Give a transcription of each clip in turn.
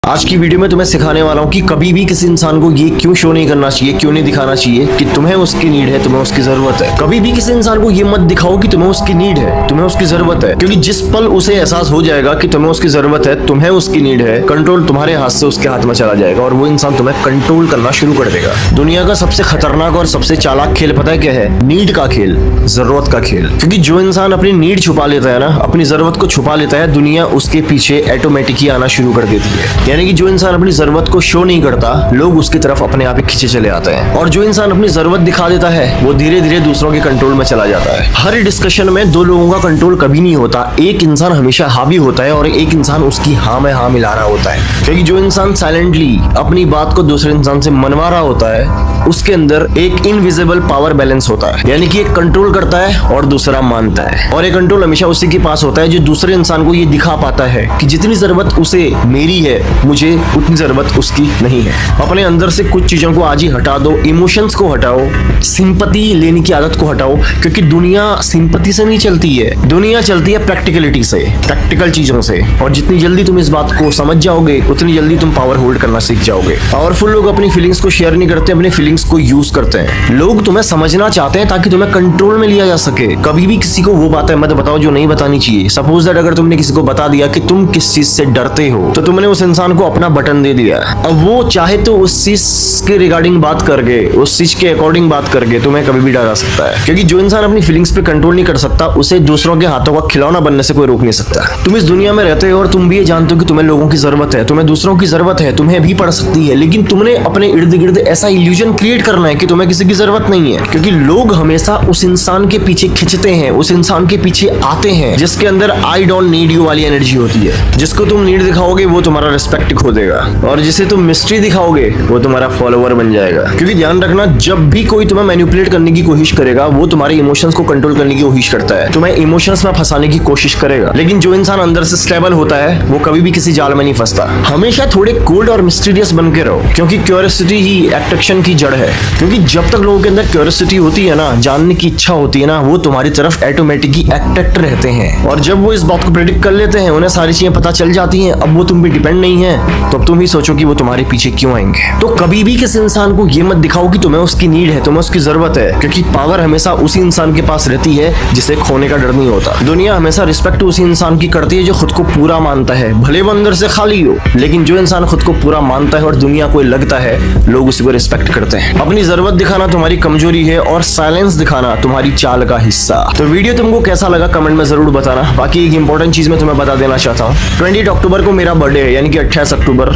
आज की वीडियो में तुम्हें सिखाने वाला हूँ कि कभी भी किसी इंसान को ये क्यों शो नहीं करना चाहिए, क्यों नहीं दिखाना चाहिए कि तुम्हें उसकी नीड है, तुम्हें उसकी जरूरत है। कभी भी किसी इंसान को ये मत दिखाओ कि तुम्हें उसकी नीड है, तुम्हें उसकी जरूरत है, क्योंकि जिस पल उसे एहसास हो जाएगा कि तुम्हें उसकी जरूरत है, तुम्हें उसकी नीड है, कंट्रोल तुम्हारे हाथ से उसके हाथ में चला जाएगा और वो इंसान तुम्हें कंट्रोल करना शुरू कर देगा। दुनिया का सबसे खतरनाक और सबसे चालाक खेल पता है क्या है? नीड का खेल, जरूरत का खेल। क्योंकि जो इंसान अपनी नीड छुपा लेता है ना, अपनी जरूरत को छुपा लेता है, दुनिया उसके पीछे ऑटोमेटिक ही आना शुरू कर देती है। यानी कि जो इंसान अपनी जरूरत को शो नहीं करता, लोग उसकी तरफ अपने आप ही खींचे चले आते हैं, और जो इंसान अपनी जरूरत दिखा देता है वो धीरे धीरे दूसरों के कंट्रोल में चला जाता है। हर डिस्कशन में दो लोगों का कंट्रोल कभी नहीं होता, एक इंसान हमेशा हावी होता है और एक इंसान उसकी हाँ में हाँ मिला रहा होता है। क्योंकि जो इंसान साइलेंटली अपनी बात को दूसरे इंसान से मनवा रहा होता है, उसके अंदर एक इनविजिबल पावर बैलेंस होता है। यानी कि एक कंट्रोल करता है और दूसरा मानता है, और एक कंट्रोल हमेशा उसी के पास होता है जो दूसरे इंसान को ये दिखा पाता है कि जितनी जरूरत उसे मेरी है, मुझे उतनी जरूरत उसकी नहीं है। अपने अंदर से कुछ चीजों को आज ही हटा दो, इमोशंस को हटाओ, सिंपैथी लेने की आदत को हटाओ, क्योंकि दुनिया सिंपैथी से नहीं चलती है, दुनिया चलती है प्रैक्टिकलिटी से, प्रैक्टिकल चीजों से। और जितनी जल्दी तुम इस बात को समझ जाओगे, उतनी जल्दी तुम पावर होल्ड करना सीख जाओगे। पावरफुल लोग अपनी फीलिंग्स को शेयर नहीं करते, अपनी फीलिंग्स को यूज करते हैं। लोग तुम्हें समझना चाहते हैं ताकि तुम्हें कंट्रोल में लिया जा सके। कभी भी किसी को वो बातें मत बताओ जो नहीं बतानी चाहिए। सपोज दैट अगर तुमने किसी को बता दिया कि तुम किस चीज से डरते हो, तो तुमने उस इंसान को अपना बटन दे दिया। अब वो चाहे तो उस चीज के रिगार्डिंग बात करके, उस चीज के अकॉर्डिंग बात करके तुम्हें कभी भी डरा सकता है। क्योंकि जो इंसान अपनी फीलिंग्स पे कंट्रोल नहीं कर सकता, उसे दूसरों के हाथों का खिलौना बनने से कोई रोक नहीं सकता। तुम इस दुनिया में रहते हो और तुम भी ये जानते हो कि तुम्हें लोगों की जरूरत है, तुम्हें दूसरों की जरूरत है, तुम्हें भी पड़ सकती है, लेकिन तुमने अपने इर्द गिर्द ऐसा इल्यूजन क्रिएट करना है कि तुम्हें किसी की जरूरत नहीं है। क्योंकि लोग हमेशा उस इंसान के पीछे खिंचते हैं, उस इंसान के पीछे आते हैं जिसके अंदर आई डोंट नीड यू वाली एनर्जी होती है। जिसको तुम नीड दिखाओगे वो तुम्हारा रिस्पेक्ट खो देगा, और जिसे तुम मिस्ट्री दिखाओगे वो तुम्हारा फॉलोवर बन जाएगा। क्योंकि ध्यान रखना, जब भी कोई तुम्हें मैनिपुलेट करने की कोशिश करेगा, वो तुम्हारे इमोशंस को कंट्रोल करने की कोशिश करता है, तुम्हें इमोशंस में फंसाने की कोशिश करेगा। लेकिन जो इंसान अंदर से स्टेबल होता है, वो कभी भी किसी जाल में नहीं फंसता। हमेशा थोड़े कोल्ड और मिस्टीरियस बन के रहो, क्योंकि क्यूरियोसिटी ही अट्रैक्शन की जड़ है। क्योंकि जब तक लोगों के अंदर क्यूरियोसिटी होती है ना, जानने की इच्छा होती है ना, वो तुम्हारी तरफ ऑटोमेटिकली अट्रैक्ट रहते हैं। और जब वो इस बात को प्रेडिक्ट कर लेते हैं, उन्हें सारी चीजें पता चल जाती हैं, अब वो तुम पे डिपेंड नहीं है, तो अब तुम ही सोचो कि वो तुम्हारे पीछे क्यों आएंगे। तो कभी भी किसी इंसान को ये मत दिखाओ कि तुम्हें उसकी नीड है, तुम्हें उसकी जरूरत है, क्योंकि पावर हमेशा उसी इंसान के पास रहती है जिसे खोने का डर नहीं होता। दुनिया हमेशा रिस्पेक्ट उसी इंसान की करती है जो खुद को पूरा मानता है, भले वो अंदर से खाली हो। लेकिन जो इंसान खुद को पूरा मानता है और दुनिया को लगता है, लोग उसी को रिस्पेक्ट करते हैं। अपनी जरूरत दिखाना तुम्हारी कमजोरी है और साइलेंस दिखाना तुम्हारी चाल का हिस्सा। तो वीडियो तुमको कैसा लगा कमेंट में जरूर बताना। बाकी एक इंपॉर्टेंट चीज मैं तुम्हें बता देना चाहता हूँ, 20 अक्टूबर को मेरा बर्थडे है, यानी कि 28 अक्टूबर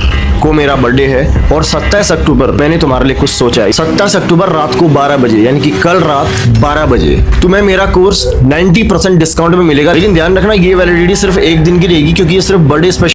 को मेरा बर्थडे है, और 27 अक्टूबर मैंने तुम्हारे लिए कुछ सोचा है। 27 अक्टूबर रात को 12 बजे, यानी कि कल रात 12 बजे तुम्हें मेरा कोर्स 90% डिस्काउंट में मिलेगा। लेकिन ध्यान रखना, ये वैलिडिटी सिर्फ एक दिन की रहेगी, क्योंकि ये सिर्फ बर्थडे स्पेशल